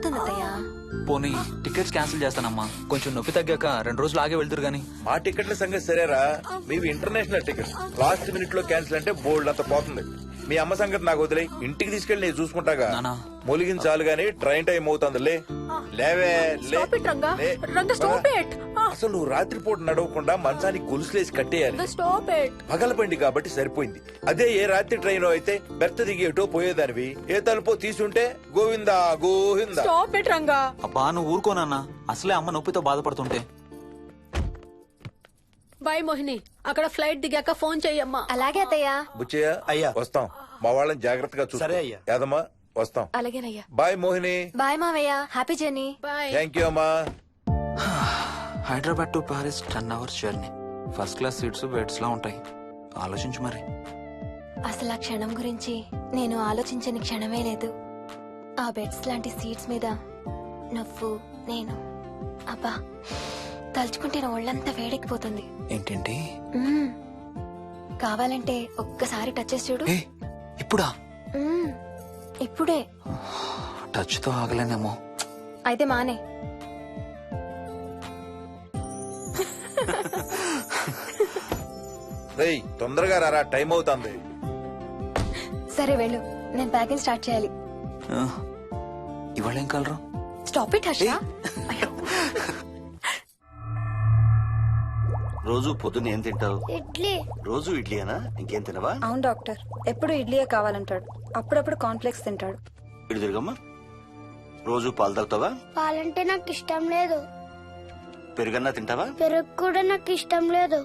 అవుతుంది అత్తయ్య. పోనీ టికెట్స్ క్యాన్సిల్ చేస్తానమ్మా. కొంచెం నొప్పి తగ్గాక 2 రోజులు ఆగే వెళ్తురు గాని. మా టికెట్ల సంగతి సరేరా, మీవి ఇంటర్నేషనల్ టికెట్స్. లాస్ట్ మినిట్ లో క్యాన్సిల్ అంటే బోల్డ్ అంత పోతుంది. మీ అమ్మ సంగతి నాకు వదిలే, ఇంటికి తీసుకెళ్లి నేను చూసుకుంటాగా. నానా మొలిగించాలు గాని ట్రైన్ టైం అవుతుంది. లేవే లే. Stop it, Ranga. లే. Ranga, stop it. అసలు నువ్వు రాత్రిపూట నడవకుండా మంచానికి గొలుసులేసి కట్టేయాలి. Stop it. పగలబండి కాబట్టి సరిపోయింది. అదే ఏ రాత్రి ట్రైన్ అయితే బెర్త దిగి ఎటో పోయేదానివి. ఏ తలుపో తీసుంటే గోవిందా గోవిందా. Stop it, Ranga. అబ్బా నువ్వు ఊరుకోనన్నా, అసలే అమ్మ నొప్పితో బాధపడుతుంటే. బాయ్ మోహిని, అక్కడ ఫ్లైట్ దిగాక ఫోన్ చెయ్యమ్మా. అలాగే అత్తయ్య. బుచ్చయ్య అయ్యా. వస్తాం. మా వాళ్ళని జాగ్రత్తగా చూసుకో. సరే అయ్యా. యాదమ్మా వస్తాం. అలాగేనయ్యా. బాయ్ మోహిని. బాయ్ మావయ్య, happy journey. Bye. Thank you అమ్మా. Hyderabad to Paris 10 hours journey. First class seats beds లా ఉంటాయి. ఆలోచించు మరి. అసలు ఆ క్షణం గురించి నేను ఆలోచించని క్షణమే లేదు. ఆ బెడ్స్ లాంటి సీట్స్ మీద నువ్వు, నేను. అబ్బా, తలుచుకుంటే నా ఒళ్ళంతా వేడెక్కిపోతుంది. ఏంటేంటి? మ్మ్. కావాలంటే ఒక్కసారి టచ్ చేసి చూడు. ఏ ఇప్పుడా? మ్మ్. ఇప్పుడే. టచ్ తో ఆగలేనేమో. అయితే మానే. రేయ్ తొందరగా రారా, టైం అవుతుంది. సరే వెళ్ళు, నేను ప్యాకింగ్ స్టార్ట్ చేయాలి. ఇవాళ ఏం కలరు? Stop it Harsha. రోజు పొద్దున్న ఏం తింటావు? ఇడ్లీ. రోజు ఇడ్లీనా? ఇంకేం తినవా? అవును డాక్టర్, ఎప్పుడు ఇడ్లీయే కావాలంటాడు. అప్పుడప్పుడు కాన్ఫ్లెక్స్ తింటాడు. ఇటు తిరగమ్మా. రోజు పాలు తాగుతావా? పాలంటే నాకు ఇష్టం లేదు. పెరుగన్నా తింటావా? పెరుగు కూడా నాకు ఇష్టం లేదు.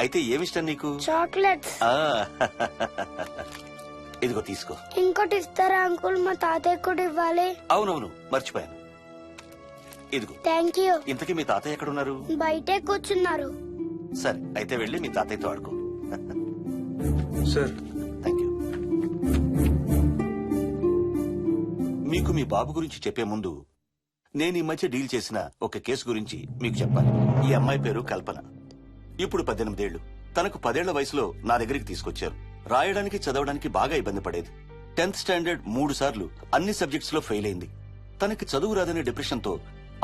అయితే ఏమిష్టం నీకు? చాక్లెట్స్. ఆ, ఇదిగో తీసుకో. ఇంకోటి ఇస్తారా అంకుల్? మా తాతయ్య కూడా ఇవ్వాలి. అవునవును, మర్చిపోయాను. ఇదిగో. Thank you. ఇంతకీ మీ తాతయ్య ఎక్కడున్నారు? బయటే కూర్చున్నారు. సరే అయితే వెళ్ళి మీ తాతయ్యతో ఆడుకో. Sir thank you. మీకు మీ బాబు గురించి చెప్పే ముందు నేను ఈ మధ్య డీల్ చేసిన ఒక కేసు గురించి మీకు చెప్పాలి. ఈ అమ్మాయి పేరు కల్పన. ఇప్పుడు 18 ఏళ్లు. తనకు 10 ఏళ్ల వయసులో నా దగ్గరికి తీసుకొచ్చారు. రాయడానికి చదవడానికి బాగా ఇబ్బంది పడేది. 10th స్టాండర్డ్ 3 సార్లు అన్ని సబ్జెక్ట్స్ లో ఫెయిల్ అయింది. తనకి చదువు రాదనే డిప్రెషన్ తో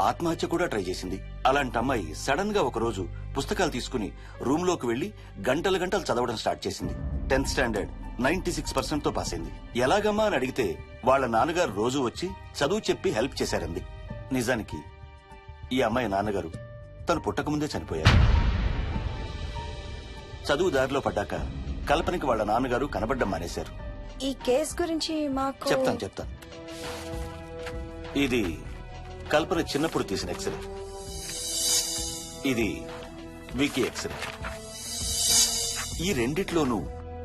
ఆత్మహత్య కూడా ట్రై చేసింది. అలాంటి అమ్మాయి సడన్ గా ఒక రోజు పుస్తకాలు తీసుకుని రూమ్ లోకి వెళ్లి గంటలు గంటలు చదవడం స్టార్ట్ చేసింది. 10th స్టాండర్డ్ 96% తో పాస్ అయింది. ఎలాగమ్మా అని అడిగితే వాళ్ళ నాన్నగారు రోజు వచ్చి చదువు చెప్పి హెల్ప్ చేశారంది. నిజానికి ఈ అమ్మాయి నాన్నగారు తను పుట్టకముందే చనిపోయారు. చదువు దారిలో పడ్డాక కల్పనకి వాళ్ళ నాన్నగారు కనబడ్డం మానేశారు. ఈ కేస్ గురించి మాకు చెప్తాను. ఇది కల్పన చిన్నప్పుడు తీసిన ఎక్స్రే. ఇది వికీ ఎక్స్రే. ఈ రెండిట్లోనూ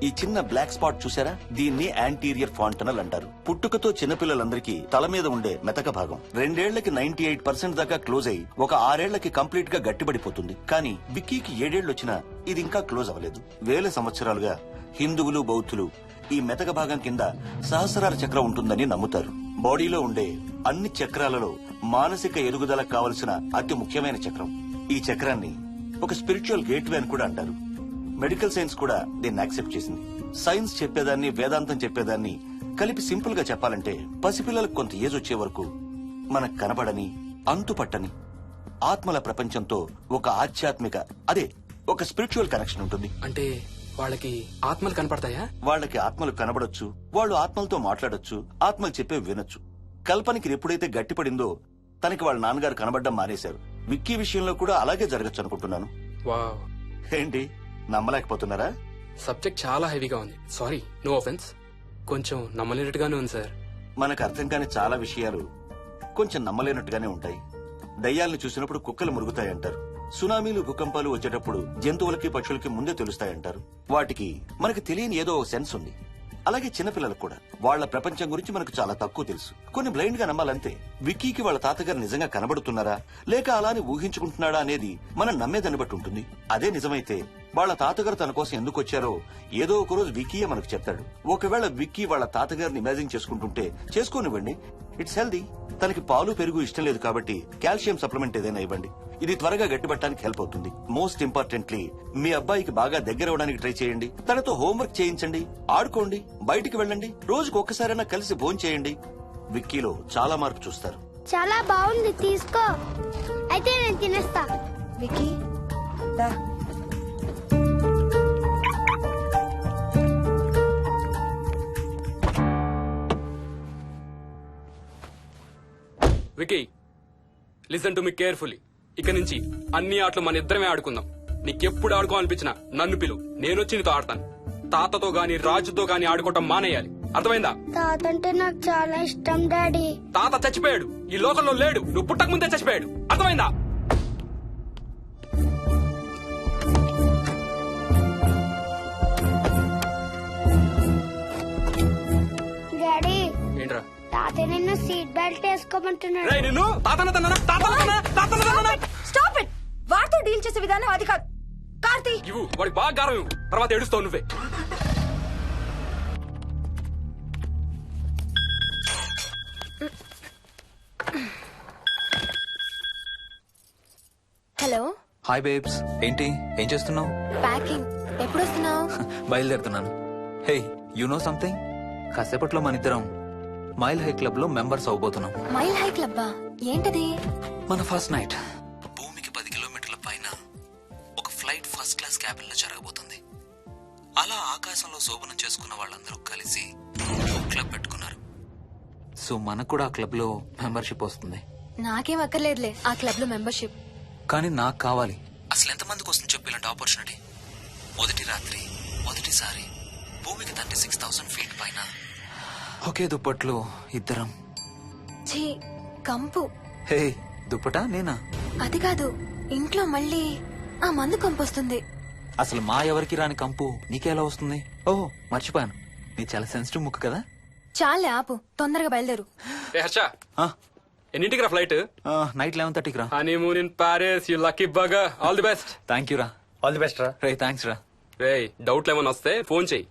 ఈ చిన్న బ్లాక్ స్పాట్ చూసారా? దీన్ని యాంటీరియర్ ఫాంటనల్ అంటారు. పుట్టుకతో చిన్నపిల్లలందరికీ తల మీద ఉండే మెతక భాగం 2 ఏళ్లకి 98% దాకా క్లోజ్ అయి ఒక 6 ఏళ్లకి కంప్లీట్ గా గట్టిపడిపోతుంది. కానీ విక్కీకి 7 ఏళ్లు వచ్చినా ఇది ఇంకా క్లోజ్ అవ్వలేదు. వేల సంవత్సరాలుగా హిందువులు, బౌద్ధులు ఈ మెతక భాగం కింద సహస్రార చక్రం ఉంటుందని నమ్ముతారు. బాడీలో ఉండే అన్ని చక్రాలలో మానసిక ఎదుగుదలకు కావలసిన అతి ముఖ్యమైన చక్రం. ఈ చక్రాన్ని ఒక స్పిరిచువల్ గేట్వే అని కూడా అంటారు. మెడికల్ సైన్స్ కూడా దీన్ని యాక్సెప్ట్ చేసింది. సైన్స్ చెప్పేదాన్ని, వేదాంతం చెప్పేదాన్ని కలిపి సింపుల్ గా చెప్పాలంటే పసిపిల్లలకు కొంత ఏజ్ వచ్చే వరకు మనకు కనబడని, అంతుపట్టని ఆత్మల ప్రపంచంతో ఒక ఆధ్యాత్మిక, అదే ఒక స్పిరిచువల్ కనెక్షన్ ఉంటుంది. అంటే వాళ్ళకి ఆత్మలు కనపడతాయా? వాళ్ళకి ఆత్మలు కనబడొచ్చు, వాళ్ళు ఆత్మలతో మాట్లాడొచ్చు, ఆత్మలు చెప్పే వినొచ్చు. కల్పనకి ఎప్పుడైతే గట్టిపడిందో తనకి వాళ్ళ నాన్నగారు కనబడ్డం మానేశారు. విక్కీ విషయంలో కూడా అలాగే జరగచ్చు అనుకుంటున్నాను. వావ్, ఏంటి నమ్మలేకపోతున్నారా? సబ్జెక్ట్ చాలా హెవీగా ఉంది. Sorry, no offence. కొంచెం నమ్మలేనట్టుగానే ఉంది సార్. మనకు అర్థం కాని చాలా విషయాలు కొంచెం నమ్మలేనట్టుగానే ఉంటాయి. దయ్యాలను చూసినప్పుడు కుక్కలు మురుగుతాయంటారు. సునామీలు, భూకంపాలు వచ్చేటప్పుడు జంతువులకి, పక్షులకి ముందే తెలుస్తాయంటారు. వాటికి మనకు తెలియని ఏదో సెన్స్ ఉంది. అలాగే చిన్నపిల్లలకు కూడా వాళ్ళ ప్రపంచం గురించి మనకు చాలా తక్కువ తెలుసు. కొన్ని బ్లైండ్ గా నమ్మాలంతే. విక్కీకి వాళ్ళ తాతగారు నిజంగా కనబడుతున్నారా లేక అలానే ఊహించుకుంటున్నాడా అనేది మనం నమ్మేదాన్ని బట్టి ఉంటుంది. అదే నిజమైతే వాళ్ళ తాతగారు తన కోసం ఎందుకు వచ్చారో ఏదో ఒక రోజు విక్కీయే మనకు చెప్తాడు. ఒకవేళ విక్కీ వాళ్ళ తాతగారిని ఇమాజిన్ చేసుకుంటుంటే చేసుకోనివ్వండి, ఇట్స్ హెల్దీ. తనకి పాలు, పెరుగు ఇష్టం లేదు కాబట్టి కాల్షియం సప్లిమెంట్ ఏదైనా ఇవ్వండి. ఇది త్వరగా గట్టిపట్టడానికి హెల్ప్ అవుతుంది. మోస్ట్ ఇంపార్టెంట్లీ మీ అబ్బాయికి బాగా దగ్గర అవడానికి ట్రై చేయండి. తనతో హోంవర్క్ చేయించండి, ఆడుకోండి, బయటికి వెళ్ళండి, రోజుకు ఒక్కసారైనా కలిసి భోంచేయండి. విక్కీలో చాలా మార్పు చూస్తారు. చాలా బాగుంది, తీసుకో. అయితే నేను తినేస్తా. వికీ దా. Vicky listen to me carefully. ఇక నుంచి అన్ని ఆటలు మన ఇద్దరమే ఆడుకుందాం. నీకెప్పుడు ఆడుకోవాలనిపించినా నన్ను పిలు, నేనొచ్చి నీతో ఆడతాను. తాతతో గాని రాజుతో గాని ఆడుకోవటం మానేయాలి, అర్థమైందా? తాత అంటే నాకు చాలా ఇష్టం డాడీ. తాత చచ్చిపోయాడు, ఈ లోకంలో లేడు. నువ్వు పుట్టక ముందే చచ్చిపోయాడు, అర్థమైందా? డాడీ, ఏంట్రా తాత నిన్ను సీట్ బెల్ట్ వేసుకోమంటున్నాడు. రేయ్, నిన్ను తాతన స్టాప్ ఇట్. వాడితో డీల్ చేసే విధానం అది కాదు. కార్తీ ఇవ్వు, వాడికి బాగా గారం ఇవ్వు. తర్వాత ఏడుస్తావు నువ్వే. హలో. హాయ్ బేబ్స్, ఏంటి ఏం చేస్తున్నావు? ప్యాకింగ్. ఎప్పుడు వస్తున్నావు? బయలుదేరుతున్నాను. Hey, you know something? కాసేపట్లో మన ఇద్దరం మైల్ హై క్లబ్ లో మెంబర్స్ అవబోతున్నాం. మైల్ హై క్లబ్బా? ఏంటది? మన ఫస్ట్ నైట్ భూమికి 10 కిలోమీటర్ల పైన ఒక ఫ్లైట్ ఫస్ట్ క్లాస్ క్యాబిన్ లో జరగబోతుంది. అలా ఆకాశంలో శోభనం చేసుకున్న వాళ్ళందరూ కలిసి క్లబ్ పెట్టుకున్నారు. సో మనకు కూడా ఆ క్లబ్ లో మెంబర్షిప్ వస్తుంది. నాకేం అక్కర్లేదులే ఆ క్లబ్ లో మెంబర్షిప్. కానీ నాకు కావాలి. అసలు ఎంతమందికి వస్తుంది చెప్పు ఇలాంటి ఆపర్చునిటీ? మొదటి రాత్రి మొదటిసారి భూమికి తండ్రి 6000 ఫీట్ పైన ఒకే దుప్పట్లో ఇద్దరం. ఛీ, కంపు. హే, దుప్పటా నేనా? అది కాదు, ఇంట్లో మళ్ళీ ఆ మందు కంపొస్తుంది. అసలు మా ఎవరికి రాని కంపు నీకెలా వస్తుంది? ఓహో, మర్చిపోయాను, నీ చాలా సెన్సిటివ్ ముక్కు కదా. చాలే ఆపు, తొందరగా బయలుదేరు. ఏ హర్ష, ఆ, ఎన్నింటికి రా ఫ్లైట్? నైట్ 11:30కి రా. Honeymoon in Paris, you lucky bugger. All the best. Thank you రా. ఆల్ ది బెస్ట్ రా. రే, థ్యాంక్స్ రా. రే, డౌట్లు ఏమైనా వస్తే ఫోన్ చెయ్యి.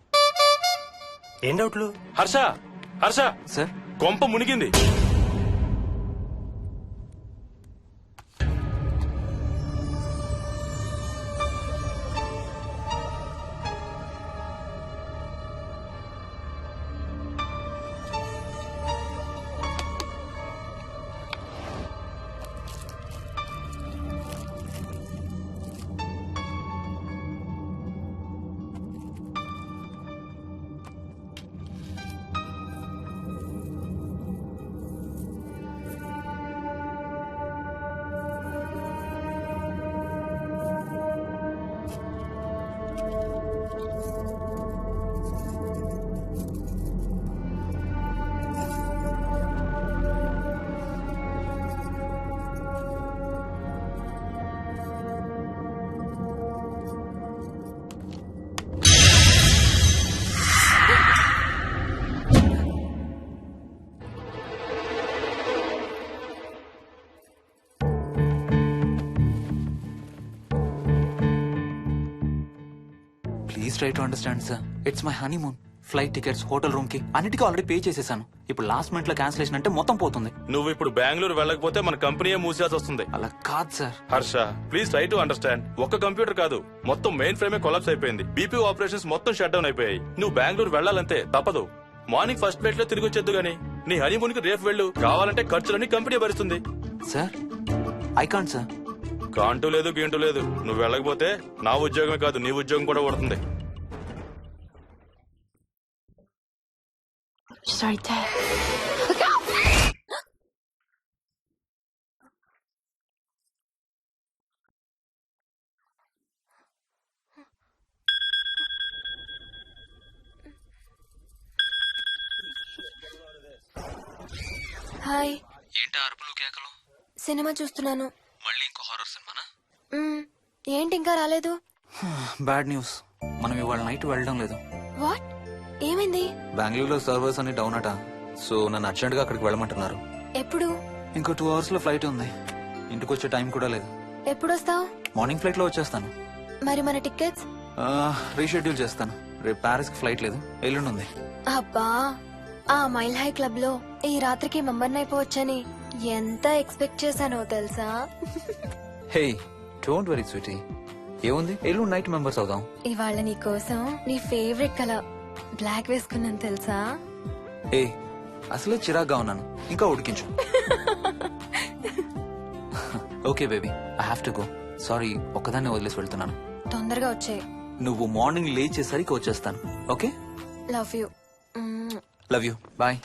ఏం డౌట్లు? హర్ష హర్ష, సార్, కొంప మునిగింది. Please try to understand sir. It's my honeymoon. Flight tickets, hotel room కి అన్నిటికీ ఆల్రెడీ పే చేసేసాను. ఇప్పుడు లాస్ట్ మినిట్ లో క్యాన్సిలేషన్ అంటే మొత్తం పోతుంది. నువ్వు ఇప్పుడు బెంగళూరు వెళ్ళకపోతే మన కంపెనీయే మూసేయాల్సి వస్తుంది. అలా కాదు sir. Harsha, please try to understand. ఒక్క కంప్యూటర్ కాదు, మొత్తం మెయిన్ ఫ్రేమే కొలాప్స్ అయిపోయింది. బీపీ ఆపరేషన్స్ మొత్తం షట్ డౌన్ అయిపోయాయి. నువ్వు బెంగళూరు వెళ్ళాలంటే తప్పదు. మార్నింగ్ ఫస్ట్ ఫ్లైట్ లో తిరిగి వచ్చేద్దు గానీ నీ హనీమూన్ కి రేపు వెళ్ళు. కావాలంటే ఖర్చులన్నీ కంపెనీ భరిస్తుంది. Sir, I can't sir. కాంటూ లేదు గీంటూ లేదు. నువ్వు వెళ్ళకపోతే నా ఉద్యోగమే కాదు, నీ ఉద్యోగం కూడా పడుతుంది. హాయ్. ఏంటి అరుపులు కేకలు? సినిమా చూస్తున్నాను. మళ్ళీ ఇంకో హారర్ సినిమానా? ఏంటి ఇంకా రాలేదు? బ్యాడ్ న్యూస్, మనం ఇవాళ నైట్ వెళ్ళడం లేదు. వాట్? ఏమైంది? బెంగళూరులో సర్వర్స్ అన్ని డౌన్ అట. సో నన్ను అర్జెంట్ గా అక్కడికి వెళ్ళమంటున్నారు. ఎప్పుడు? ఇంకో 2 hours లో ఫ్లైట్ ఉంది. ఇంటికి వచ్చే టైం కూడా లేదు. ఎప్పుడు వస్తావు? మార్నింగ్ ఫ్లైట్ లో వచ్చేస్తాను. మరి మన టికెట్స్? రీషెడ్యూల్ చేస్తాను. రేపు ప్యారిస్ కి ఫ్లైట్ లేదు, ఎల్లుండి ఉంది. అబ్బా, ఆ మైల్ హై క్లబ్ లో ఈ రాత్రికి మెంబర్ అయిపోవచ్చని ఎంత ఎక్స్పెక్ట్ చేశానో తెలుసా? హే, డోంట్ వరీ స్వీటీ. ఏముంది, ఎల్లుండి నైట్ మెంబర్స్ అవుదాం. ఇవాళ నీ కోసం నీ ఫేవరెట్ కలర్ బ్లాక్ వేసుకున్నాను తెలుసా? ఏ, అసలే చిరాగ్గా ఉన్నాను, ఇంకా ఉడికించు. Okay baby I have to go sorry ఒక్కదాన్ని వదిలేసి వెళ్తున్నాను తొందరగా వచ్చే. నువ్వు మార్నింగ్ లేచేసరికి వచ్చేస్తాను okay love you. Love you bye